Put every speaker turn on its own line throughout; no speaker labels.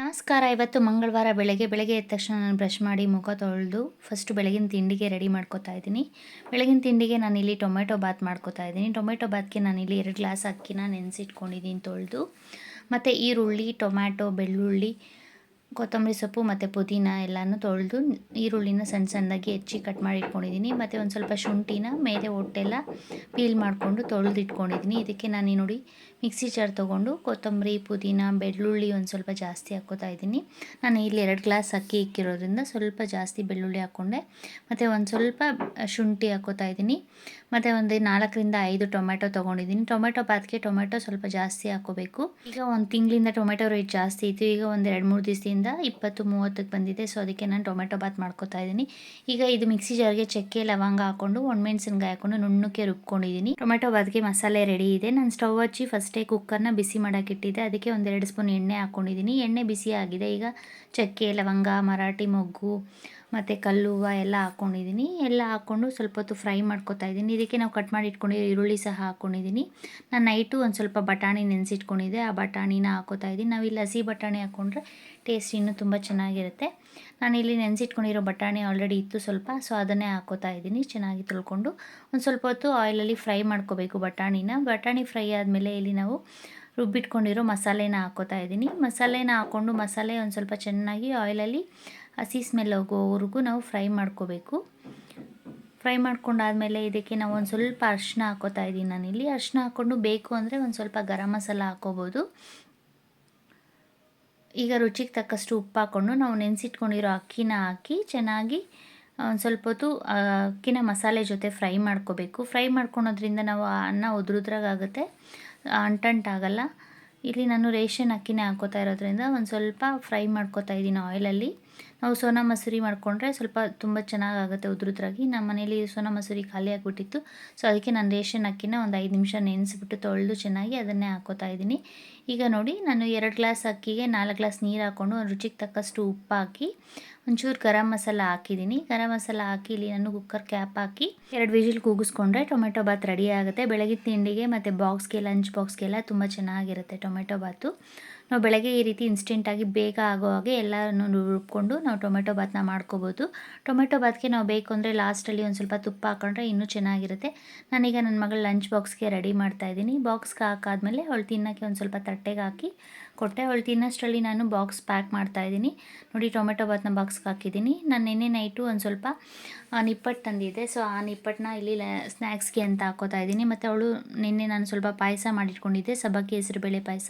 ನಮಸ್ಕಾರ. ಇವತ್ತು ಮಂಗಳವಾರ ಬೆಳಗ್ಗೆ ಎದ್ದ ತಕ್ಷಣ ನಾನು ಬ್ರಷ್ ಮಾಡಿ ಮುಖ ತೊಳೆದು ಫಸ್ಟು ಬೆಳಗಿನ ತಿಂಡಿಗೆ ರೆಡಿ ಮಾಡ್ಕೊತಾ ಇದ್ದೀನಿ. ಬೆಳಗಿನ ತಿಂಡಿಗೆ ನಾನಿಲ್ಲಿ ಟೊಮೆಟೊ ಬಾತ್ ಮಾಡ್ಕೊತಾ ಇದ್ದೀನಿ. ಟೊಮೆಟೊ ಬಾತ್ಗೆ ನಾನಿಲ್ಲಿ 2 ಗ್ಲಾಸ್ ಅಕ್ಕಿನ ನೆನೆಸಿಟ್ಕೊಂಡಿದ್ದೀನಿ ತೊಳೆದು. ಮತ್ತು ಈರುಳ್ಳಿ, ಟೊಮ್ಯಾಟೊ, ಬೆಳ್ಳುಳ್ಳಿ, ಕೊತ್ತಂಬರಿ ಸೊಪ್ಪು ಮತ್ತು ಪುದೀನ ಎಲ್ಲನೂ ತೊಳೆದು ಈರುಳ್ಳಿನ ಸಣ್ಣ ಸಣ್ಣದಾಗಿ ಹೆಚ್ಚಿ ಕಟ್ ಮಾಡಿ ಇಟ್ಕೊಂಡಿದ್ದೀನಿ. ಮತ್ತು ಒಂದು ಸ್ವಲ್ಪ ಶುಂಠಿನ ಮೇಲೆ ಹೊಟ್ಟೆಲ್ಲ ಪೀಲ್ ಮಾಡಿಕೊಂಡು ತೊಳೆದು ಇಟ್ಕೊಂಡಿದ್ದೀನಿ. ಇದಕ್ಕೆ ನಾನು ನೋಡಿ ಮಿಕ್ಸಿ ಜಾರ್ ತೊಗೊಂಡು ಕೊತ್ತಂಬರಿ, ಪುದೀನ, ಬೆಳ್ಳುಳ್ಳಿ ಒಂದು ಸ್ವಲ್ಪ ಜಾಸ್ತಿ ಹಾಕ್ಕೋತಾ ಇದ್ದೀನಿ. ನಾನು ಇಲ್ಲಿ 2 ಗ್ಲಾಸ್ ಅಕ್ಕಿ ಇಕ್ಕಿರೋದ್ರಿಂದ ಸ್ವಲ್ಪ ಜಾಸ್ತಿ ಬೆಳ್ಳುಳ್ಳಿ ಹಾಕ್ಕೊಂಡೆ. ಮತ್ತು ಒಂದು ಸ್ವಲ್ಪ ಶುಂಠಿ ಹಾಕ್ಕೋತಾ ಇದ್ದೀನಿ. ಮತ್ತು ಒಂದು 4ರಿಂದ 5 ಟೊಮೆಟೊ ತೊಗೊಂಡಿದ್ದೀನಿ. ಟೊಮೆಟೊ ಬಾತ್ಗೆ ಟೊಮೆಟೊ ಸ್ವಲ್ಪ ಜಾಸ್ತಿ ಹಾಕ್ಕೋಬೇಕು. ಈಗ ಒಂದು ತಿಂಗಳಿಂದ ಟೊಮೆಟೊ ರೇಟ್ ಜಾಸ್ತಿ ಇತ್ತು. ಈಗ ಒಂದು 2-3 ದಿವಸದಿಂದ 20-30ಕ್ಕೆ ಬಂದಿದೆ. ಸೊ ಅದಕ್ಕೆ ನಾನು ಟೊಮೆಟೊ ಬಾತ್ ಮಾಡ್ಕೊತಾ ಇದ್ದೀನಿ. ಈಗ ಇದು ಮಿಕ್ಸಿ ಜಾರ್ಗೆ ಚಕ್ಕೆ, ಲವಂಗ ಹಾಕ್ಕೊಂಡು ಒಣಮೆಣಸಿನ್ಕಾಯಿ ಹಾಕ್ಕೊಂಡು ನುಣ್ಣಕ್ಕೆ ರುಬ್ಕೊಂಡಿದ್ದೀನಿ. ಟೊಮೆಟೊ ಬಾತ್ಗೆ ಮಸಾಲೆ ರೆಡಿ ಇದೆ. ನಾನು ಸ್ಟವ್ ಹಚ್ಚಿ ಫಸ್ಟೇ ಕುಕ್ಕರ್ನ ಬಿಸಿ ಮಾಡೋಕೆ ಇಟ್ಟಿದ್ದೆ. ಅದಕ್ಕೆ ಒಂದು 2 ಸ್ಪೂನ್ ಎಣ್ಣೆ ಹಾಕ್ಕೊಂಡಿದ್ದೀನಿ. ಎಣ್ಣೆ ಬಿಸಿ ಆಗಿದೆ. ಈಗ ಚಕ್ಕೆ, ಲವಂಗ, ಮರಾಠಿ ಮೊಗ್ಗು ಮತ್ತು ಕಲ್ಲು ಹೂವು ಎಲ್ಲ ಹಾಕ್ಕೊಂಡಿದ್ದೀನಿ. ಎಲ್ಲ ಹಾಕ್ಕೊಂಡು ಸ್ವಲ್ಪ ಹೊತ್ತು ಫ್ರೈ ಮಾಡ್ಕೊತಾ ಇದ್ದೀನಿ. ಇದಕ್ಕೆ ನಾವು ಕಟ್ ಮಾಡಿ ಇಟ್ಕೊಂಡಿರೋ ಈರುಳ್ಳಿ ಸಹ ಹಾಕ್ಕೊಂಡಿದ್ದೀನಿ. ನಾನು ನೈಟು ಒಂದು ಸ್ವಲ್ಪ ಬಟಾಣಿ ನೆನೆಸಿಟ್ಕೊಂಡಿದ್ದೆ. ಆ ಬಟಾಣಿನ ಹಾಕ್ಕೋತಾ ಇದ್ದೀನಿ. ನಾವಿಲ್ಲಿ ಹಸಿ ಬಟಾಣಿ ಹಾಕ್ಕೊಂಡ್ರೆ ಟೇಸ್ಟ್ ಇನ್ನೂ ತುಂಬ ಚೆನ್ನಾಗಿರುತ್ತೆ. ನಾನಿಲ್ಲಿ ನೆನೆಸಿಟ್ಕೊಂಡಿರೋ ಬಟಾಣಿ ಆಲ್ರೆಡಿ ಇತ್ತು ಸ್ವಲ್ಪ, ಸೊ ಅದನ್ನೇ ಹಾಕ್ಕೋತಾ ಇದ್ದೀನಿ. ಚೆನ್ನಾಗಿ ತೊಳ್ಕೊಂಡು ಒಂದು ಸ್ವಲ್ಪ ಹೊತ್ತು ಆಯಿಲಲ್ಲಿ ಫ್ರೈ ಮಾಡ್ಕೋಬೇಕು ಬಟಾಣಿನ. ಬಟಾಣಿ ಫ್ರೈ ಆದಮೇಲೆ ಇಲ್ಲಿ ನಾವು ರುಬ್ಬಿಟ್ಕೊಂಡಿರೋ ಮಸಾಲೆನ ಹಾಕ್ಕೋತಾ ಇದ್ದೀನಿ. ಮಸಾಲೆನ ಹಾಕ್ಕೊಂಡು ಮಸಾಲೆ ಒಂದು ಸ್ವಲ್ಪ ಚೆನ್ನಾಗಿ ಆಯಿಲಲ್ಲಿ ಹಸಿ ಸ್ಮೆಲ್ ಹೋಗೋವರೆಗೂ ನಾವು ಫ್ರೈ ಮಾಡ್ಕೋಬೇಕು. ಫ್ರೈ ಮಾಡ್ಕೊಂಡಾದಮೇಲೆ ಇದಕ್ಕೆ ನಾವು ಒಂದು ಸ್ವಲ್ಪ ಅರಿಶಿನ ಹಾಕ್ಕೋತಾ ಇದ್ದೀನಿ. ನಾನಿಲ್ಲಿ ಅರಿಶಿನ ಹಾಕ್ಕೊಂಡು ಬೇಕು ಅಂದರೆ ಒಂದು ಸ್ವಲ್ಪ ಗರಂ ಮಸಾಲ ಹಾಕ್ಕೋಬೋದು. ಈಗ ರುಚಿಗೆ ತಕ್ಕಷ್ಟು ಉಪ್ಪು ಹಾಕ್ಕೊಂಡು ನಾವು ನೆನೆಸಿಟ್ಕೊಂಡಿರೋ ಅಕ್ಕಿನ ಹಾಕಿ ಚೆನ್ನಾಗಿ ಒಂದು ಸ್ವಲ್ಪ ಹೊತ್ತು ಅಕ್ಕಿನ ಮಸಾಲೆ ಜೊತೆ ಫ್ರೈ ಮಾಡ್ಕೋಬೇಕು. ಫ್ರೈ ಮಾಡ್ಕೊಳೋದ್ರಿಂದ ನಾವು ಅನ್ನ ಉದುರುದ್ರಾಗುತ್ತೆ, ಅಂಟಂಟಾಗಲ್ಲ. ಇಲ್ಲಿ ನಾನು ರೇಷನ್ ಅಕ್ಕಿನೇ ಹಾಕ್ಕೋತಾ ಇರೋದ್ರಿಂದ ಒಂದು ಸ್ವಲ್ಪ ಫ್ರೈ ಮಾಡ್ಕೋತಾ ಇದ್ದೀನಿ ಆಯಿಲಲ್ಲಿ. ನಾವು ಸೋನಾ ಮಸೂರಿ ಮಾಡಿಕೊಂಡ್ರೆ ಸ್ವಲ್ಪ ತುಂಬ ಚೆನ್ನಾಗಾಗುತ್ತೆ ಉದುರುದ್ರಾಗಿ. ನಮ್ಮ ಮನೇಲಿ ಸೋನಾ ಮಸೂರಿ ಖಾಲಿ ಆಗಿಬಿಟ್ಟಿತ್ತು. ಸೊ ಅದಕ್ಕೆ ನಾನು ರೇಷನ್ ಅಕ್ಕಿನ ಒಂದು 5 ನಿಮಿಷ ನೆನೆಸ್ಬಿಟ್ಟು ತೊಳೆದು ಚೆನ್ನಾಗಿ ಅದನ್ನೇ ಹಾಕ್ಕೋತಾ ಇದ್ದೀನಿ. ಈಗ ನೋಡಿ ನಾನು 2 ಗ್ಲಾಸ್ ಅಕ್ಕಿಗೆ 4 ಗ್ಲಾಸ್ ನೀರು ಹಾಕ್ಕೊಂಡು ಒಂದು ರುಚಿಗೆ ತಕ್ಕಷ್ಟು ಉಪ್ಪು ಹಾಕಿ ಒಂಚೂರು ಗರಂ ಮಸಾಲ ಹಾಕಿದ್ದೀನಿ. ಗರಂ ಮಸಾಲ ಹಾಕಿ ಇಲ್ಲಿ ನಾನು ಕುಕ್ಕರ್ ಕ್ಯಾಪ್ ಹಾಕಿ 2 ವಿಜಿಲ್ ಕೂಗಿಸ್ಕೊಂಡ್ರೆ ಟೊಮೆಟೊ ಬಾತ್ ರೆಡಿ ಆಗುತ್ತೆ. ಬೆಳಗ್ಗೆ ತಿಂಡಿಗೆ ಮತ್ತು ಬಾಕ್ಸ್ಗೆ, ಲಂಚ್ ಬಾಕ್ಸ್ಗೆಲ್ಲ ತುಂಬ ಚೆನ್ನಾಗಿರುತ್ತೆ ಟೊಮೆಟೊ ಬಾತು. ನಾವು ಬೆಳಗ್ಗೆ ಈ ರೀತಿ ಇನ್ಸ್ಟೆಂಟಾಗಿ ಬೇಗ ಆಗೋ ಹಾಗೆ ಎಲ್ಲನೂ ರುಬ್ಕೊಂಡು ನಾವು ಟೊಮೆಟೊ ಬಾತನ್ನ ಮಾಡ್ಕೋಬೋದು. ಟೊಮೆಟೊ ಬಾತ್ಗೆ ನಾವು ಬೇಕು ಅಂದರೆ ಲಾಸ್ಟಲ್ಲಿ ಒಂದು ಸ್ವಲ್ಪ ತುಪ್ಪ ಹಾಕೊಂಡ್ರೆ ಇನ್ನೂ ಚೆನ್ನಾಗಿರುತ್ತೆ. ನಾನೀಗ ನನ್ನ ಮಗಳ ಲಂಚ್ ಬಾಕ್ಸ್ಗೆ ರೆಡಿ ಮಾಡ್ತಾಯಿದ್ದೀನಿ. ಬಾಕ್ಸ್ಗೆ ಹಾಕಾದ್ಮೇಲೆ ಅವಳು ತಿನ್ನೋಕ್ಕೆ ಒಂದು ಸ್ವಲ್ಪ ತಟ್ಟೆಗೆ ಹಾಕಿ ಕೊಟ್ಟೆ. ಅವಳು ತಿನ್ನೋಷ್ಟರಲ್ಲಿ ನಾನು ಬಾಕ್ಸ್ ಪ್ಯಾಕ್ ಮಾಡ್ತಾಯಿದ್ದೀನಿ. ನೋಡಿ ಟೊಮೆಟೊ ಬಾತನ್ನ ಬಾಕ್ಸ್ಗೆ ಹಾಕಿದ್ದೀನಿ. ನಾನು ನಿನ್ನೆ ನೈಟು ಒಂದು ಸ್ವಲ್ಪ ನಿಪ್ಪಟ್ಟು ತಂದಿದ್ದೆ. ಸೊ ಆ ನಿಪ್ಪಟ್ಟನ್ನ ಇಲ್ಲಿ ಸ್ನ್ಯಾಕ್ಸ್ಗೆ ಅಂತ ಹಾಕ್ಕೋತಾ ಇದ್ದೀನಿ. ಮತ್ತು ಅವಳು ನಿನ್ನೆ ನಾನು ಸ್ವಲ್ಪ ಪಾಯಸ ಮಾಡಿಟ್ಕೊಂಡಿದ್ದೆ, ಸಬ್ಬಕ್ಕಿ ಹೆಸರುಬೇಳೆ ಪಾಯಸ.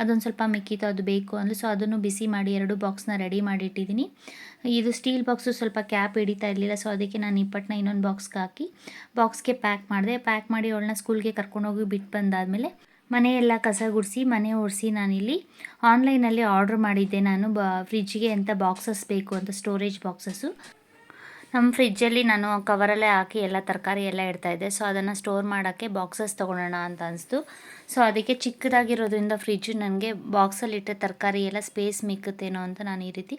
ಅದೊಂದು ಸ್ವಲ್ಪ ಮಿಕ್ಕಿತ್ತು, ಅದು ಬೇಕು ಅಂದರು. ಸೊ ಅದನ್ನು ಬಿಸಿ ಮಾಡಿ 2 ಬಾಕ್ಸ್ನ ರೆಡಿ ಮಾಡಿಟ್ಟಿದ್ದೀನಿ. ಇದು ಸ್ಟೀಲ್ ಬಾಕ್ಸು ಸ್ವಲ್ಪ ಕ್ಯಾಪ್ ಹಿಡಿತಾ ಇರಲಿಲ್ಲ. ಸೊ ಅದಕ್ಕೆ ನಾನು ನಿಪ್ಪಟ್ಟನ್ನ ಇನ್ನೊಂದು ಬಾಕ್ಸ್ಗೆ ಹಾಕಿ ಬಾಕ್ಸ್ಗೆ ಪ್ಯಾಕ್ ಮಾಡಿದೆ. ಪ್ಯಾಕ್ ಮಾಡಿ ಅವಳನ್ನ ಸ್ಕೂಲ್ಗೆ ಕರ್ಕೊಂಡೋಗಿ ಬಿಟ್ಟು ಬಂದಾದಮೇಲೆ ಮನೆಯೆಲ್ಲ ಕಸ ಗುಡಿಸಿ ಮನೆ ಒರೆಸಿ ನಾನಿಲ್ಲಿ ಆನ್ಲೈನಲ್ಲಿ ಆರ್ಡ್ರ್ ಮಾಡಿದ್ದೆ. ನಾನು ಫ್ರಿಜ್ಜಿಗೆ ಅಂತ ಬಾಕ್ಸಸ್ ಬೇಕು ಅಂತ, ಸ್ಟೋರೇಜ್ ಬಾಕ್ಸಸ್ಸು. ನಮ್ಮ ಫ್ರಿಜ್ಜಲ್ಲಿ ನಾನು ಕವರಲ್ಲೇ ಹಾಕಿ ಎಲ್ಲ ತರಕಾರಿ ಎಲ್ಲ ಇಡ್ತಾಯಿದ್ದೆ. ಸೊ ಅದನ್ನು ಸ್ಟೋರ್ ಮಾಡೋಕ್ಕೆ ಬಾಕ್ಸಸ್ ತೊಗೊಳೋಣ ಅಂತ ಅನಿಸ್ತು. ಸೊ ಅದಕ್ಕೆ ಚಿಕ್ಕದಾಗಿರೋದ್ರಿಂದ ಫ್ರಿಜ್ಜು ನನಗೆ ಬಾಕ್ಸಲ್ಲಿಟ್ಟರೆ ತರಕಾರಿ ಎಲ್ಲ ಸ್ಪೇಸ್ ಮಿಕ್ಕುತ್ತೇನೋ ಅಂತ ನಾನು ಈ ರೀತಿ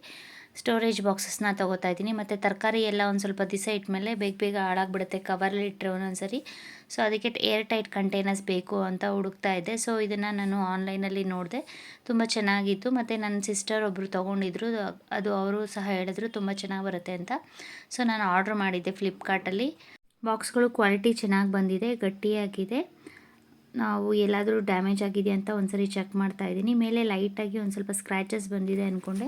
ಸ್ಟೋರೇಜ್ ಬಾಕ್ಸಸ್ನ ತೊಗೋತಾ ಇದ್ದೀನಿ. ಮತ್ತು ತರಕಾರಿ ಎಲ್ಲ ಒಂದು ಸ್ವಲ್ಪ ದಿವಸ ಇಟ್ಮೇಲೆ ಬೇಗ ಹಾಳಾಗ್ಬಿಡುತ್ತೆ ಕವರಲ್ಲಿ ಇಟ್ಟರೆ ಒಂದೊಂದ್ಸರಿ. ಸೊ ಅದಕ್ಕೆ ಏರ್ ಟೈಟ್ ಕಂಟೈನರ್ಸ್ ಬೇಕು ಅಂತ ಹುಡುಕ್ತಾ ಇದ್ದೆ. ಸೊ ಇದನ್ನು ನಾನು ಆನ್ಲೈನಲ್ಲಿ ನೋಡಿದೆ, ತುಂಬ ಚೆನ್ನಾಗಿತ್ತು. ಮತ್ತು ನನ್ನ ಸಿಸ್ಟರ್ ಒಬ್ಬರು ತೊಗೊಂಡಿದ್ರು, ಅದು ಅವರು ಸಹ ಹೇಳಿದ್ರು ತುಂಬ ಚೆನ್ನಾಗಿ ಬರುತ್ತೆ ಅಂತ. ಸೊ ನಾನು ಆರ್ಡ್ರ್ ಮಾಡಿದ್ದೆ ಫ್ಲಿಪ್ಕಾರ್ಟಲ್ಲಿ. ಬಾಕ್ಸ್ಗಳು ಕ್ವಾಲಿಟಿ ಚೆನ್ನಾಗಿ ಬಂದಿದೆ, ಗಟ್ಟಿಯಾಗಿದೆ. ನಾವು ಎಲ್ಲಾದರೂ ಡ್ಯಾಮೇಜ್ ಆಗಿದೆ ಅಂತ ಒಂದ್ಸರಿ ಚೆಕ್ ಮಾಡ್ತಾಯಿದ್ದೀನಿ. ಮೇಲೆ ಲೈಟಾಗಿ ಒಂದು ಸ್ವಲ್ಪ ಸ್ಕ್ರ್ಯಾಚಸ್ ಬಂದಿದೆ ಅಂದ್ಕೊಂಡೆ,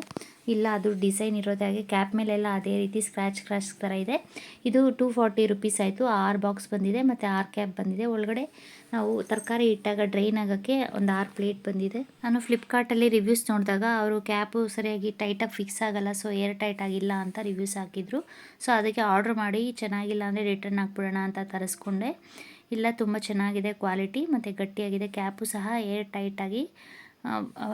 ಇಲ್ಲ ಅದು ಡಿಸೈನ್ ಇರೋದೇ ಹಾಗೆ. ಕ್ಯಾಪ್ ಮೇಲೆಲ್ಲ ಅದೇ ರೀತಿ ಸ್ಕ್ರ್ಯಾಚ್ ಥರ ಇದೆ. ಇದು 240 ರುಪೀಸ್ ಆಯಿತು. 6 ಬಾಕ್ಸ್ ಬಂದಿದೆ ಮತ್ತು 6 ಕ್ಯಾಪ್ ಬಂದಿದೆ. ಒಳಗಡೆ ನಾವು ತರಕಾರಿ ಇಟ್ಟಾಗ ಡ್ರೈನ್ ಆಗೋಕ್ಕೆ ಒಂದು 6 ಪ್ಲೇಟ್ ಬಂದಿದೆ. ನಾನು ಫ್ಲಿಪ್ಕಾರ್ಟಲ್ಲಿ ರಿವ್ಯೂಸ್ ನೋಡಿದಾಗ ಅವರು ಕ್ಯಾಪು ಸರಿಯಾಗಿ ಟೈಟಾಗಿ ಫಿಕ್ಸ್ ಆಗೋಲ್ಲ, ಸೊ ಏರ್ ಟೈಟ್ ಆಗಿಲ್ಲ ಅಂತ ರಿವ್ಯೂಸ್ ಹಾಕಿದ್ರು. ಸೊ ಅದಕ್ಕೆ ಆರ್ಡ್ರ್ ಮಾಡಿ ಚೆನ್ನಾಗಿಲ್ಲ ಅಂದರೆ ರಿಟರ್ನ್ ಹಾಕ್ಬಿಡೋಣ ಅಂತ ತರಿಸ್ಕೊಂಡೆ. ಇಲ್ಲ ತುಂಬ ಚೆನ್ನಾಗಿದೆ ಕ್ವಾಲಿಟಿ ಮತ್ತು ಗಟ್ಟಿಯಾಗಿದೆ. ಕ್ಯಾಪು ಸಹ ಏರ್ ಟೈಟಾಗಿ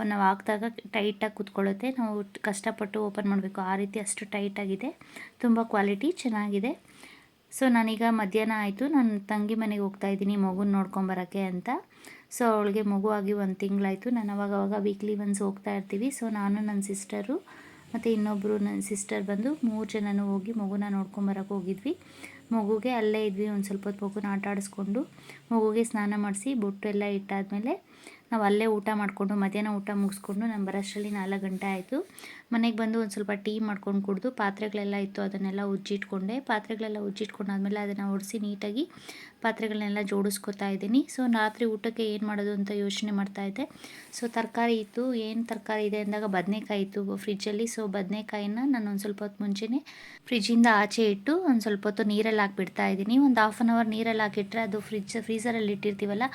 ನಾವು ಹಾಕಿದಾಗ ಟೈಟಾಗಿ ಕೂತ್ಕೊಳ್ಳುತ್ತೆ. ನಾವು ಕಷ್ಟಪಟ್ಟು ಓಪನ್ ಮಾಡಬೇಕು, ಆ ರೀತಿ ಅಷ್ಟು ಟೈಟಾಗಿದೆ. ತುಂಬ ಕ್ವಾಲಿಟಿ ಚೆನ್ನಾಗಿದೆ. ಸೊ ನಾನೀಗ ಮಧ್ಯಾಹ್ನ ಆಯಿತು, ನಾನು ತಂಗಿ ಮನೆಗೆ ಹೋಗ್ತಾಯಿದ್ದೀನಿ ಮಗುನ ನೋಡ್ಕೊಂಬರೋಕ್ಕೆ ಅಂತ. ಸೊ ಅವಳಿಗೆ ಮಗು ಆಗಿ 1 ತಿಂಗಳಾಯಿತು. ನಾನು ಅವಾಗವಾಗ ವೀಕ್ಲಿ ಒನ್ಸ್ ಹೋಗ್ತಾ ಇರ್ತೀವಿ. ಸೊ ನಾನು, ನನ್ನ ಸಿಸ್ಟರು ಮತ್ತು ಇನ್ನೊಬ್ಬರು ನನ್ನ ಸಿಸ್ಟರ್ ಬಂದು 3 ಜನನೂ ಹೋಗಿ ಮಗುನ ನೋಡ್ಕೊಂಬರೋಕ್ಕೆ ಹೋಗಿದ್ವಿ. ಮಗುಗೆ ಅಲ್ಲೇ ಇದ್ವಿ ಒಂದು ಸ್ವಲ್ಪ ಹೊತ್ತು, ಮಗುನ ಆಟ ಆಡಿಸ್ಕೊಂಡು ಮಗುಗೆ ಸ್ನಾನ ಮಾಡಿಸಿ ಬೊಟ್ಟು ಎಲ್ಲ ಇಟ್ಟಾದಮೇಲೆ ನಾವು ಅಲ್ಲೇ ಊಟ ಮಾಡಿಕೊಂಡು ಮಧ್ಯಾಹ್ನ ಊಟ ಮುಗಿಸ್ಕೊಂಡು ನಾನು ಬರೋಷ್ಟರಲ್ಲಿ 4 ಗಂಟೆ ಆಯಿತು. ಮನೆಗೆ ಬಂದು ಒಂದು ಸ್ವಲ್ಪ ಟೀ ಮಾಡ್ಕೊಂಡು ಕುಡಿದು ಪಾತ್ರೆಗಳೆಲ್ಲ ಇತ್ತು ಅದನ್ನೆಲ್ಲ ಉಜ್ಜಿಟ್ಕೊಂಡೆ. ಪಾತ್ರೆಗಳೆಲ್ಲ ಉಜ್ಜಿಟ್ಕೊಂಡಾದ್ಮೇಲೆ ಅದನ್ನು ಒರೆಸಿ ನೀಟಾಗಿ ಪಾತ್ರೆಗಳನ್ನೆಲ್ಲ ಜೋಡಿಸ್ಕೊತಾ ಇದ್ದೀನಿ. ಸೊ ರಾತ್ರಿ ಊಟಕ್ಕೆ ಏನು ಮಾಡೋದು ಅಂತ ಯೋಚನೆ ಮಾಡ್ತಾಯಿದ್ದೆ. ಸೊ ತರಕಾರಿ ಇತ್ತು, ಏನು ತರಕಾರಿ ಇದೆ ಅಂದಾಗ ಬದನೆಕಾಯಿ ಇತ್ತು ಫ್ರಿಜ್ಜಲ್ಲಿ. ಸೊ ಬದನೆಕಾಯಿನ ನಾನು ಒಂದು ಸ್ವಲ್ಪ ಹೊತ್ತು ಮುಂಚೆನೇ ಫ್ರಿಜ್ಜಿಂದ ಆಚೆ ಇಟ್ಟು ಒಂದು ಸ್ವಲ್ಪ ಹೊತ್ತು ನೀರಲ್ಲಿ ಹಾಕಿಬಿಡ್ತಾ ಇದ್ದೀನಿ. ಒಂದು ಹಾಫ್ ಆನ್ ಅವರ್ ನೀರಲ್ಲಿ ಹಾಕಿಟ್ರೆ ಅದು ಫ್ರೀಸರಲ್ಲಿ ಇಟ್ಟಿರ್ತೀವಲ್ಲ,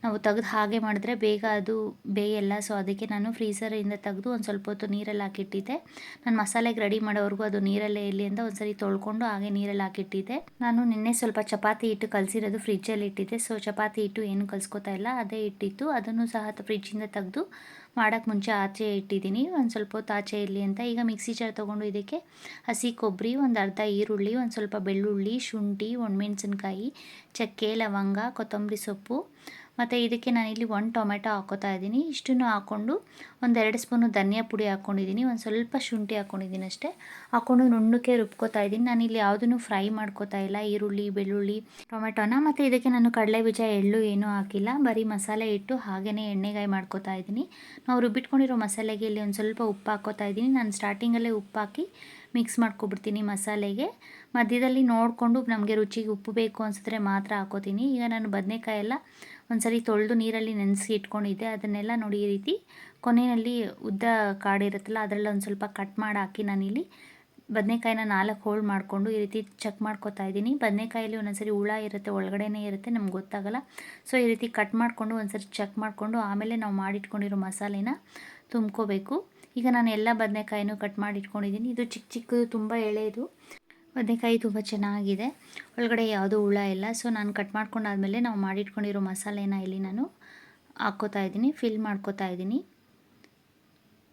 ನಾವು ತೆಗೆದು ಹಾಗೆ ಮಾಡಿದ್ರೆ ಬೇಗ ಅದು ಬೇಯಲ್ಲ. ಸೊ ಅದಕ್ಕೆ ನಾನು ಫ್ರೀಸರಿಂದ ತೆಗೆದು ಒಂದು ಸ್ವಲ್ಪ ಹೊತ್ತು ನೀರಲ್ಲಿ ಹಾಕಿಟ್ಟಿದ್ದೆ. ನಾನು ಮಸಾಲೆಗೆ ರೆಡಿ ಮಾಡೋವರೆಗೂ ಅದು ನೀರಲ್ಲೇ ಇರಲಿ ಅಂತ ಒಂದ್ಸರಿ ತೊಳ್ಕೊಂಡು ಹಾಗೆ ನೀರಲ್ಲಿ ಹಾಕಿಟ್ಟಿದ್ದೆ. ನಾನು ನಿನ್ನೆ ಸ್ವಲ್ಪ ಚಪಾತಿ ಹಿಟ್ಟು ಕಲಸಿರೋದು ಫ್ರಿಜ್ಜಲ್ಲಿ ಇಟ್ಟಿದ್ದೆ. ಸೊ ಚಪಾತಿ ಹಿಟ್ಟು ಏನು ಕಲಿಸ್ಕೊತಾ ಇಲ್ಲ, ಅದೇ ಇಟ್ಟಿತ್ತು. ಅದನ್ನು ಸಹ ಫ್ರಿಜ್ಜಿಂದ ತೆಗೆದು ಮಾಡೋಕ್ಕೆ ಮುಂಚೆ ಆಚೆ ಇಟ್ಟಿದ್ದೀನಿ, ಒಂದು ಸ್ವಲ್ಪ ಹೊತ್ತು ಆಚೆ ಇರಲಿ ಅಂತ. ಈಗ ಮಿಕ್ಸಿ ಜಾರ್ ತೊಗೊಂಡು ಇದಕ್ಕೆ ಹಸಿ ಕೊಬ್ಬರಿ, ಒಂದು ಅರ್ಧ ಈರುಳ್ಳಿ, ಒಂದು ಸ್ವಲ್ಪ ಬೆಳ್ಳುಳ್ಳಿ, ಶುಂಠಿ, ಒಣಮೆಣಸಿನ್ಕಾಯಿ, ಚಕ್ಕೆ, ಲವಂಗ, ಕೊತ್ತಂಬರಿ ಸೊಪ್ಪು ಮತ್ತು ಇದಕ್ಕೆ ನಾನಿಲ್ಲಿ 1 ಟೊಮೆಟೊ ಹಾಕ್ಕೋತಾ ಇದ್ದೀನಿ. ಇಷ್ಟನ್ನು ಹಾಕ್ಕೊಂಡು ಒಂದು 2 ಸ್ಪೂನು ಧನಿಯಾ ಪುಡಿ ಹಾಕ್ಕೊಂಡಿದ್ದೀನಿ, ಒಂದು ಸ್ವಲ್ಪ ಶುಂಠಿ ಹಾಕ್ಕೊಂಡಿದ್ದೀನಿ ಅಷ್ಟೇ. ಹಾಕ್ಕೊಂಡು ನುಣ್ಣಕ್ಕೆ ರುಬ್ಕೋತಾ ಇದ್ದೀನಿ. ನಾನಿಲ್ಲಿ ಯಾವುದನ್ನು ಫ್ರೈ ಮಾಡ್ಕೋತಾ ಇಲ್ಲ, ಈರುಳ್ಳಿ, ಬೆಳ್ಳುಳ್ಳಿ, ಟೊಮೆಟೊನ. ಮತ್ತು ಇದಕ್ಕೆ ನಾನು ಕಡಲೆ ಬೀಜ, ಎಳ್ಳು ಏನೂ ಹಾಕಿಲ್ಲ, ಬರೀ ಮಸಾಲೆ ಇಟ್ಟು ಹಾಗೆಯೇ ಎಣ್ಣೆಗಾಯಿ ಮಾಡ್ಕೋತಾ ಇದ್ದೀನಿ. ನಾವು ರುಬ್ಬಿಟ್ಕೊಂಡಿರೋ ಮಸಾಲೆಗೆ ಇಲ್ಲಿ ಒಂದು ಸ್ವಲ್ಪ ಉಪ್ಪು ಹಾಕ್ಕೋತಾ ಇದ್ದೀನಿ. ನಾನು ಸ್ಟಾರ್ಟಿಂಗಲ್ಲೇ ಉಪ್ಪು ಹಾಕಿ ಮಿಕ್ಸ್ ಮಾಡ್ಕೊಬಿಡ್ತೀನಿ ಮಸಾಲೆಗೆ. ಮಧ್ಯದಲ್ಲಿ ನೋಡಿಕೊಂಡು ನಮಗೆ ರುಚಿಗೆ ಉಪ್ಪು ಬೇಕು ಅನಿಸಿದ್ರೆ ಮಾತ್ರ ಹಾಕೋತೀನಿ. ಈಗ ನಾನು ಬದನೆಕಾಯಿ ಎಲ್ಲ ಒಂದ್ಸರಿ ತೊಳೆದು ನೀರಲ್ಲಿ ನೆನೆಸಿ ಇಟ್ಕೊಂಡಿದ್ದೆ. ಅದನ್ನೆಲ್ಲ ನೋಡಿ ಈ ರೀತಿ ಕೊನೆಯಲ್ಲಿ ಉದ್ದ ಕಾಡಿರುತ್ತಲ್ಲ ಅದರಲ್ಲಿ ಒಂದು ಸ್ವಲ್ಪ ಕಟ್ ಮಾಡಿ ಹಾಕಿ ನಾನಿಲ್ಲಿ ಬದನೆಕಾಯಿನ 4 ಹೋಳು ಮಾಡಿಕೊಂಡು ಈ ರೀತಿ ಚೆಕ್ ಮಾಡ್ಕೊತಾ ಇದ್ದೀನಿ. ಬದನೆಕಾಯಲ್ಲಿ ಒಂದೊಂದ್ಸರಿ ಹುಳ ಇರುತ್ತೆ, ಒಳಗಡೆನೇ ಇರುತ್ತೆ, ನಮ್ಗೆ ಗೊತ್ತಾಗಲ್ಲ. ಸೊ ಈ ರೀತಿ ಕಟ್ ಮಾಡಿಕೊಂಡು ಒಂದ್ಸರಿ ಚೆಕ್ ಮಾಡಿಕೊಂಡು ಆಮೇಲೆ ನಾವು ಮಾಡಿಟ್ಕೊಂಡಿರೋ ಮಸಾಲೆನ ತುಂಬ್ಕೋಬೇಕು. ಈಗ ನಾನು ಎಲ್ಲ ಬದನೆಕಾಯಿನೂ ಕಟ್ ಮಾಡಿ ಇಟ್ಕೊಂಡಿದ್ದೀನಿ. ಇದು ಚಿಕ್ಕ ಚಿಕ್ಕದು, ತುಂಬ ಎಳೆದು ಬದನೆಕಾಯಿ, ತುಂಬ ಚೆನ್ನಾಗಿದೆ, ಒಳಗಡೆ ಯಾವುದೂ ಹುಳ ಇಲ್ಲ. ಸೊ ನಾನು ಕಟ್ ಮಾಡ್ಕೊಂಡಾದ್ಮೇಲೆ ನಾವು ಮಾಡಿಟ್ಕೊಂಡಿರೋ ಮಸಾಲೆನ ಇಲ್ಲಿ ನಾನು ಹಾಕ್ಕೋತಾ ಇದ್ದೀನಿ, ಫಿಲ್ ಮಾಡ್ಕೋತಾ ಇದ್ದೀನಿ.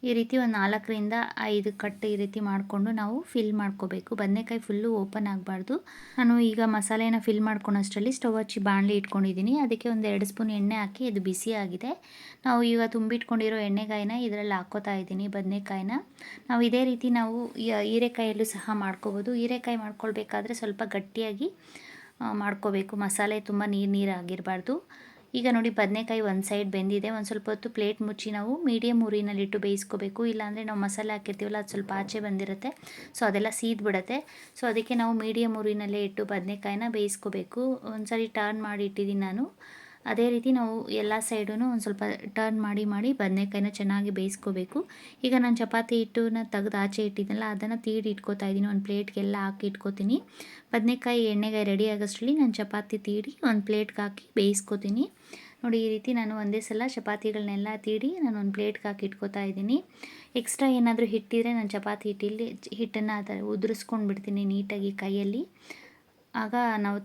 ಈ ರೀತಿ ಒಂದು 4ರಿಂದ 5 ಕಟ್ ಈ ರೀತಿ ಮಾಡಿಕೊಂಡು ನಾವು ಫಿಲ್ ಮಾಡ್ಕೋಬೇಕು. ಬದನೆಕಾಯಿ ಫುಲ್ಲು ಓಪನ್ ಆಗಬಾರ್ದು. ನಾನು ಈಗ ಮಸಾಲೆನ ಫಿಲ್ ಮಾಡ್ಕೊಳೋಷ್ಟರಲ್ಲಿ ಸ್ಟವ್ ಹಚ್ಚಿ ಬಾಣಲಿ ಇಟ್ಕೊಂಡಿದ್ದೀನಿ. ಅದಕ್ಕೆ ಒಂದು 2 ಸ್ಪೂನ್ ಎಣ್ಣೆ ಹಾಕಿ ಅದು ಬಿಸಿ ಆಗಿದೆ. ನಾವು ಈಗ ತುಂಬಿಟ್ಕೊಂಡಿರೋ ಎಣ್ಣೆಗಾಯಿನ ಇದರಲ್ಲಿ ಹಾಕ್ಕೋತಾ ಇದ್ದೀನಿ. ಬದನೆಕಾಯಿನ ನಾವು ಇದೇ ರೀತಿ ನಾವು ಹೀರೆಕಾಯಲ್ಲೂ ಸಹ ಮಾಡ್ಕೋಬೋದು. ಹೀರೆಕಾಯಿ ಮಾಡ್ಕೊಳ್ಬೇಕಾದ್ರೆ ಸ್ವಲ್ಪ ಗಟ್ಟಿಯಾಗಿ ಮಾಡ್ಕೋಬೇಕು, ಮಸಾಲೆ ತುಂಬ ನೀರಾಗಿರಬಾರ್ದು. ಈಗ ನೋಡಿ ಬದನೆಕಾಯಿ ಒಂದು ಸೈಡ್ ಬೆಂದಿದೆ. ಒಂದು ಸ್ವಲ್ಪ ಹೊತ್ತು ಪ್ಲೇಟ್ ಮುಚ್ಚಿ ನಾವು ಮೀಡಿಯಮ್ ಉರಿನಲ್ಲಿಟ್ಟು ಬೇಯಿಸ್ಕೋಬೇಕು. ಇಲ್ಲಾಂದರೆ ನಾವು ಮಸಾಲೆ ಹಾಕಿರ್ತೀವಲ್ಲ ಅದು ಸ್ವಲ್ಪ ಆಚೆ ಬಂದಿರುತ್ತೆ, ಸೊ ಅದೆಲ್ಲ ಸೀದ್ಬಿಡುತ್ತೆ. ಸೊ ಅದಕ್ಕೆ ನಾವು ಮೀಡಿಯಮ್ ಉರಿನಲ್ಲೇ ಇಟ್ಟು ಬದನೆಕಾಯಿನ ಬೇಯಿಸ್ಕೋಬೇಕು. ಒಂದು ಸರಿ ಟರ್ನ್ ಮಾಡಿ ಇಟ್ಟಿದ್ದೀನಿ ನಾನು. ಅದೇ ರೀತಿ ನಾವು ಎಲ್ಲ ಸೈಡೂ ಒಂದು ಸ್ವಲ್ಪ ಟರ್ನ್ ಮಾಡಿ ಬದನೆಕಾಯಿನ ಚೆನ್ನಾಗಿ ಬೇಯಿಸ್ಕೋಬೇಕು. ಈಗ ನಾನು ಚಪಾತಿ ಹಿಟ್ಟನ್ನ ತೆಗೆದು ಆಚೆ ಇಟ್ಟಿದ್ದೆನಲ್ಲ ಅದನ್ನು ತೀಡಿ ಇಟ್ಕೋತಾ ಇದ್ದೀನಿ. ಒಂದು ಪ್ಲೇಟ್ಗೆಲ್ಲ ಹಾಕಿ ಇಟ್ಕೋತೀನಿ. ಬದನೆಕಾಯಿ ಎಣ್ಣೆಗಾಯಿ ರೆಡಿ ಆಗೋಷ್ಟರಲ್ಲಿ ನಾನು ಚಪಾತಿ ತೀಡಿ ಒಂದು ಪ್ಲೇಟ್ಗೆ ಹಾಕಿ ಬೇಯಿಸ್ಕೋತೀನಿ. ನೋಡಿ ಈ ರೀತಿ ನಾನು ಒಂದೇ ಸಲ ಚಪಾತಿಗಳನ್ನೆಲ್ಲ ತೀಡಿ ನಾನು ಒಂದು ಪ್ಲೇಟ್ಗೆ ಹಾಕಿ ಇಟ್ಕೋತಾ ಇದ್ದೀನಿ. ಎಕ್ಸ್ಟ್ರಾ ಏನಾದರೂ ಹಿಟ್ಟಿದ್ರೆ ನಾನು ಚಪಾತಿ ಹಿಟ್ಟನ್ನು ಉದುರಿಸ್ಕೊಂಡು ಬಿಡ್ತೀನಿ ನೀಟಾಗಿ ಕೈಯಲ್ಲಿ. ಆಗ ನಾವು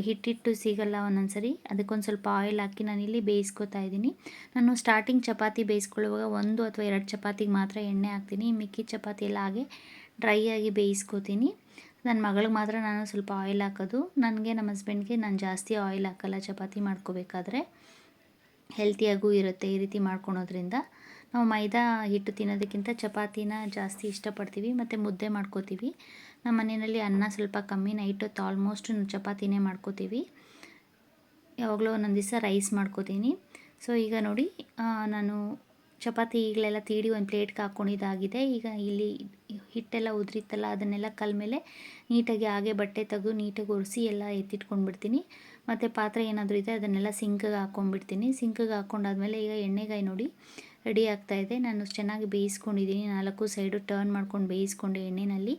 ಹಿಟ್ಟಿಟ್ಟು ಸಿಗಲ್ಲ ಒಂದೊಂದ್ಸರಿ. ಅದಕ್ಕೊಂದು ಸ್ವಲ್ಪ ಆಯಿಲ್ ಹಾಕಿ ನಾನಿಲ್ಲಿ ಬೇಯಿಸ್ಕೊತಾ ಇದ್ದೀನಿ. ನಾನು ಸ್ಟಾರ್ಟಿಂಗ್ ಚಪಾತಿ ಬೇಯಿಸ್ಕೊಳ್ಳುವಾಗ 1 ಅಥವಾ 2 ಚಪಾತಿಗೆ ಮಾತ್ರ ಎಣ್ಣೆ ಹಾಕ್ತೀನಿ. ಮಿಕ್ಕಿದ ಚಪಾತಿ ಎಲ್ಲ ಹಾಗೆ ಡ್ರೈ ಆಗಿ ಬೇಯಿಸ್ಕೋತೀನಿ. ನನ್ನ ಮಗಳಿಗೆ ಮಾತ್ರ ನಾನು ಸ್ವಲ್ಪ ಆಯಿಲ್ ಹಾಕೋದು. ನನಗೆ ನಮ್ಮ ಹಸ್ಬೆಂಡ್ಗೆ ನಾನು ಜಾಸ್ತಿ ಆಯಿಲ್ ಹಾಕಲ್ಲ ಚಪಾತಿ ಮಾಡ್ಕೋಬೇಕಾದ್ರೆ. ಹೆಲ್ತಿಯಾಗೂ ಇರುತ್ತೆ ಈ ರೀತಿ ಮಾಡ್ಕೊಳೋದ್ರಿಂದ. ನಾವು ಮೈದಾ ಹಿಟ್ಟು ತಿನ್ನೋದಕ್ಕಿಂತ ಚಪಾತಿನ ಜಾಸ್ತಿ ಇಷ್ಟಪಡ್ತೀವಿ ಮತ್ತು ಮುದ್ದೆ ಮಾಡ್ಕೋತೀವಿ. ನಮ್ಮ ಮನೆಯಲ್ಲಿ ಅನ್ನ ಸ್ವಲ್ಪ ಕಮ್ಮಿ, ನೈಟ್ ಹೊತ್ತು ಆಲ್ಮೋಸ್ಟ್ ಚಪಾತಿನೇ ಮಾಡ್ಕೋತೀವಿ. ಯಾವಾಗಲೂ ಒಂದೊಂದು ದಿವಸ ರೈಸ್ ಮಾಡ್ಕೋತೀನಿ. ಸೊ ಈಗ ನೋಡಿ ನಾನು ಚಪಾತಿ ಈಗಲೆಲ್ಲ ತೀಡಿ ಒಂದು ಪ್ಲೇಟ್ಗೆ ಹಾಕ್ಕೊಂಡಿದ್ದಾಗಿದೆ. ಈಗ ಇಲ್ಲಿ ಹಿಟ್ಟೆಲ್ಲ ಉದುರಿತ್ತಲ್ಲ ಅದನ್ನೆಲ್ಲ ಕಲ್ ಮೇಲೆ ನೀಟಾಗಿ ಹಾಗೆ ಬಟ್ಟೆ ತೆಗೆದು ನೀಟಾಗಿ ಒರೆಸಿ ಎಲ್ಲ ಎತ್ತಿಟ್ಕೊಂಡ್ಬಿಡ್ತೀನಿ. ಮತ್ತು ಪಾತ್ರೆ ಏನಾದರೂ ಇದೆ ಅದನ್ನೆಲ್ಲ ಸಿಂಕಿಗೆ ಹಾಕ್ಕೊಂಡ್ಬಿಡ್ತೀನಿ. ಸಿಂಕಿಗೆ ಹಾಕ್ಕೊಂಡಾದ್ಮೇಲೆ ಈಗ ಎಣ್ಣೆಗಾಯಿ ನೋಡಿ ರೆಡಿ ಆಗ್ತಾಯಿದೆ. ನಾನು ಚೆನ್ನಾಗಿ ಬೇಯಿಸ್ಕೊಂಡಿದ್ದೀನಿ, 4 ಸೈಡು ಟರ್ನ್ ಮಾಡ್ಕೊಂಡು ಬೇಯಿಸ್ಕೊಂಡೆ ಎಣ್ಣೆಯಲ್ಲಿ.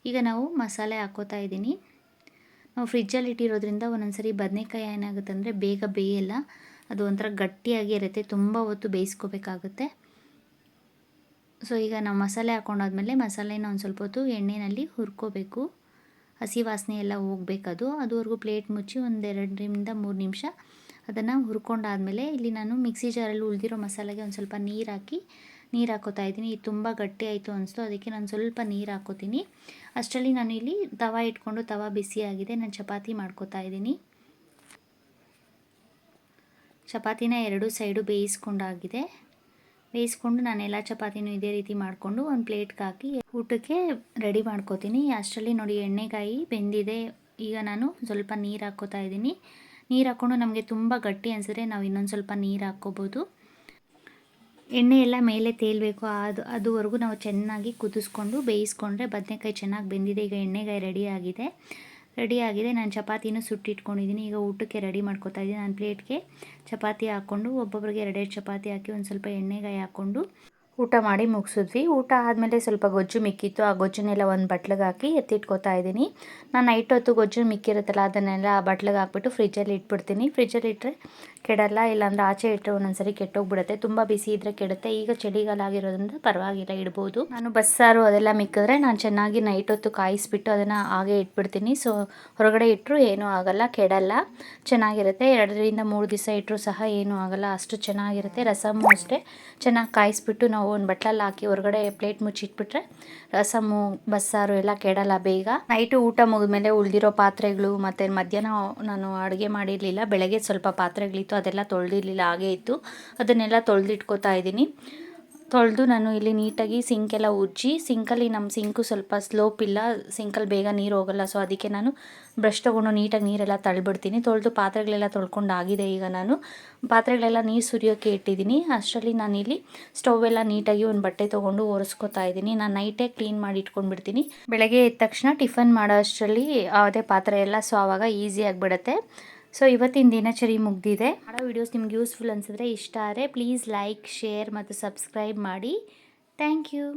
ಈಗ ನಾವು ಮಸಾಲೆ ಹಾಕ್ಕೋತಾ ಇದ್ದೀನಿ. ನಾವು ಫ್ರಿಜ್ಜಲ್ಲಿ ಇಟ್ಟಿರೋದ್ರಿಂದ ಒಂದೊಂದ್ಸರಿ ಬದನೆಕಾಯಿ ಏನಾಗುತ್ತೆ ಅಂದರೆ ಬೇಗ ಬೇಯಲ್ಲ, ಅದು ಒಂಥರ ಗಟ್ಟಿಯಾಗಿ ಇರುತ್ತೆ, ತುಂಬ ಹೊತ್ತು ಬೇಯಿಸ್ಕೋಬೇಕಾಗುತ್ತೆ. ಸೊ ಈಗ ನಾವು ಮಸಾಲೆ ಹಾಕ್ಕೊಂಡಾದ್ಮೇಲೆ ಮಸಾಲೆನ ಒಂದು ಸ್ವಲ್ಪ ಹೊತ್ತು ಎಣ್ಣೆಯಲ್ಲಿ ಹುರ್ಕೋಬೇಕು, ಹಸಿ ವಾಸನೆ ಎಲ್ಲ ಹೋಗ್ಬೇಕದು. ಅದುವರೆಗೂ ಪ್ಲೇಟ್ ಮುಚ್ಚಿ ಒಂದು 2ರಿಂದ 3 ನಿಮಿಷ ಅದನ್ನು ಹುರ್ಕೊಂಡಾದಮೇಲೆ ಇಲ್ಲಿ ನಾನು ಮಿಕ್ಸಿ ಜಾರಲ್ಲಿ ಉಳಿದಿರೋ ಮಸಾಲೆಗೆ ಒಂದು ಸ್ವಲ್ಪ ನೀರು ಹಾಕೋತಾ ಇದ್ದೀನಿ. ಇದು ತುಂಬ ಗಟ್ಟಿ ಆಯಿತು ಅನಿಸ್ತು, ಅದಕ್ಕೆ ನಾನು ಸ್ವಲ್ಪ ನೀರು ಹಾಕೋತೀನಿ. ಅಷ್ಟರಲ್ಲಿ ನಾನು ಇಲ್ಲಿ ತವ ಇಟ್ಕೊಂಡು ತವ ಬಿಸಿಯಾಗಿದೆ, ನಾನು ಚಪಾತಿ ಮಾಡ್ಕೋತಾ ಇದ್ದೀನಿ. ಚಪಾತಿನ 2 ಸೈಡು ಬೇಯಿಸ್ಕೊಂಡು ನಾನು ಎಲ್ಲ ಚಪಾತಿನೂ ಇದೇ ರೀತಿ ಮಾಡಿಕೊಂಡು ಒಂದು ಪ್ಲೇಟ್ಗೆ ಹಾಕಿ ಊಟಕ್ಕೆ ರೆಡಿ ಮಾಡ್ಕೋತೀನಿ. ಅಷ್ಟರಲ್ಲಿ ನೋಡಿ ಎಣ್ಣೆಗಾಯಿ ಬೆಂದಿದೆ. ಈಗ ನಾನು ಸ್ವಲ್ಪ ನೀರು ಹಾಕ್ಕೋತಾ ಇದ್ದೀನಿ. ನೀರು ಹಾಕ್ಕೊಂಡು ನಮಗೆ ತುಂಬ ಗಟ್ಟಿ ಅನಿಸಿದ್ರೆ ನಾವು ಇನ್ನೊಂದು ಸ್ವಲ್ಪ ನೀರು ಹಾಕ್ಕೋಬೋದು. ಎಣ್ಣೆ ಎಲ್ಲ ಮೇಲೆ ತೇಲಬೇಕು, ಅದುವರೆಗೂ ನಾವು ಚೆನ್ನಾಗಿ ಕುದಿಸ್ಕೊಂಡು ಬೇಯಿಸ್ಕೊಂಡ್ರೆ ಬದನೆಕಾಯಿ ಚೆನ್ನಾಗಿ ಬೆಂದಿದೆ. ಈಗ ಎಣ್ಣೆಗಾಯಿ ರೆಡಿಯಾಗಿದೆ. ನಾನು ಚಪಾತಿನೂ ಸುಟ್ಟಿಟ್ಕೊಂಡಿದ್ದೀನಿ. ಈಗ ಊಟಕ್ಕೆ ರೆಡಿ ಮಾಡ್ಕೊತಾ ಇದ್ದೀನಿ. ನಾನು ಪ್ಲೇಟ್ಗೆ ಚಪಾತಿ ಹಾಕ್ಕೊಂಡು ಒಬ್ಬೊಬ್ಬರಿಗೆ 2 ಚಪಾತಿ ಹಾಕಿ ಒಂದು ಸ್ವಲ್ಪ ಎಣ್ಣೆಗಾಯಿ ಹಾಕ್ಕೊಂಡು ಊಟ ಮಾಡಿ ಮುಗಿಸಿದ್ವಿ. ಊಟ ಆದಮೇಲೆ ಸ್ವಲ್ಪ ಗೊಜ್ಜು ಮಿಕ್ಕಿತ್ತು. ಆ ಗೊಜ್ಜನ್ನೆಲ್ಲ ಒಂದು ಬಟ್ಲಿಗೆ ಹಾಕಿ ಎತ್ತಿಟ್ಕೊತಾ ಇದ್ದೀನಿ. ನಾನು ನೈಟ್ ಹೊತ್ತು ಗೊಜ್ಜು ಮಿಕ್ಕಿರುತ್ತಲ್ಲ ಅದನ್ನೆಲ್ಲ ಆ ಬಟ್ಲಿಗೆ ಹಾಕ್ಬಿಟ್ಟು ಫ್ರಿಜ್ಜಲ್ಲಿ ಇಟ್ಬಿಡ್ತೀನಿ. ಫ್ರಿಜ್ಜಲ್ಲಿ ಇಟ್ಟರೆ ಕೆಡಲ್ಲ, ಇಲ್ಲಾಂದರೆ ಆಚೆ ಇಟ್ಟರೆ ಒಂದೊಂದ್ಸರಿ ಕೆಟ್ಟೋಗ್ಬಿಡುತ್ತೆ. ತುಂಬ ಬಿಸಿ ಇದ್ದರೆ ಕೆಡುತ್ತೆ. ಈಗ ಚಳಿಗಾಲ ಆಗಿರೋದ್ರಿಂದ ಪರವಾಗಿಲ್ಲ, ಇಡ್ಬೋದು. ನಾನು ಬಸ್ಸಾರು ಅದೆಲ್ಲ ಮಿಕ್ಕಿದ್ರೆ ನಾನು ಚೆನ್ನಾಗಿ ನೈಟ್ ಹೊತ್ತು ಕಾಯಿಸ್ಬಿಟ್ಟು ಅದನ್ನು ಹಾಗೆ ಇಟ್ಬಿಡ್ತೀನಿ. ಸೊ ಹೊರಗಡೆ ಇಟ್ಟರು ಏನೂ ಆಗಲ್ಲ, ಕೆಡಲ್ಲ, ಚೆನ್ನಾಗಿರುತ್ತೆ. 2ರಿಂದ 3 ದಿವಸ ಇಟ್ಟರು ಸಹ ಏನೂ ಆಗಲ್ಲ, ಅಷ್ಟು ಚೆನ್ನಾಗಿರುತ್ತೆ. ರಸಮ್ಮು ಅಷ್ಟೇ ಚೆನ್ನಾಗಿ ಕಾಯಿಸ್ಬಿಟ್ಟು ನಾವು ಒಂದು ಬಟ್ಲಲ್ಲಿ ಹಾಕಿ ಹೊರಗಡೆ ಪ್ಲೇಟ್ ಮುಚ್ಚಿಟ್ಬಿಟ್ರೆ ರಸಮ್ಮು ಬಸ್ಸಾರು ಎಲ್ಲ ಕೆಡಲ್ಲ ಬೇಗ. ನೈಟು ಊಟ ಮುಗಿದ್ಮೇಲೆ ಉಳಿದಿರೋ ಪಾತ್ರೆಗಳು ಮತ್ತು ಮಧ್ಯಾಹ್ನ ನಾನು ಅಡುಗೆ ಮಾಡಿರಲಿಲ್ಲ. ಬೆಳಗ್ಗೆ ಸ್ವಲ್ಪ ಪಾತ್ರೆಗಳಿತ್ತು, ಅದೆಲ್ಲ ತೊಳೆದಿರಲಿಲ್ಲ, ಹಾಗೇ ಇತ್ತು. ಅದನ್ನೆಲ್ಲ ತೊಳೆದಿಟ್ಕೋತಾ ಇದ್ದೀನಿ. ತೊಳೆದು ನಾನು ಇಲ್ಲಿ ನೀಟಾಗಿ ಸಿಂಕೆಲ್ಲ ಉಜ್ಜಿ, ಸಿಂಕಲ್ಲಿ ನಮ್ಮ ಸಿಂಕು ಸ್ವಲ್ಪ ಸ್ಲೋಪ್ ಇಲ್ಲ, ಸಿಂಕಲ್ಲಿ ಬೇಗ ನೀರು ಹೋಗಲ್ಲ. ಸೊ ಅದಕ್ಕೆ ನಾನು ಬ್ರಷ್ ತೊಗೊಂಡು ನೀಟಾಗಿ ನೀರೆಲ್ಲ ತಳ್ಳಿಬಿಡ್ತೀನಿ. ತೊಳೆದು ಪಾತ್ರೆಗಳೆಲ್ಲ ತೊಳ್ಕೊಂಡು ಆಗಿದೆ. ಈಗ ನಾನು ಪಾತ್ರೆಗಳೆಲ್ಲ ನೀರು ಸುರಿಯೋಕ್ಕೆ ಇಟ್ಟಿದ್ದೀನಿ. ಅಷ್ಟರಲ್ಲಿ ನಾನಿಲ್ಲಿ ಸ್ಟವ್ ಎಲ್ಲ ನೀಟಾಗಿ ಒಂದು ಬಟ್ಟೆ ತೊಗೊಂಡು ಒರೆಸ್ಕೊತಾ ಇದ್ದೀನಿ. ನಾನು ನೈಟೇ ಕ್ಲೀನ್ ಮಾಡಿ ಇಟ್ಕೊಂಡ್ಬಿಡ್ತೀನಿ. ಬೆಳಗ್ಗೆ ಎದ್ದ ತಕ್ಷಣ ಟಿಫನ್ ಮಾಡೋ ಅಷ್ಟರಲ್ಲಿ ಯಾವುದೇ ಪಾತ್ರೆ ಎಲ್ಲ, ಸೊ ಆವಾಗ ಈಸಿ ಆಗಿಬಿಡುತ್ತೆ. ಸೊ ಇವತ್ತಿನ ದಿನಚರಿ ಮುಗ್ದಿದೆ. ಮಾಡೋ ವಿಡಿಯೋಸ್ ನಿಮ್ಗೆ ಯೂಸ್ಫುಲ್ ಅನಿಸಿದ್ರೆ, ಇಷ್ಟ ಆದರೆ ಪ್ಲೀಸ್ ಲೈಕ್, ಶೇರ್ ಮತ್ತು ಸಬ್ಸ್ಕ್ರೈಬ್ ಮಾಡಿ. Thank you.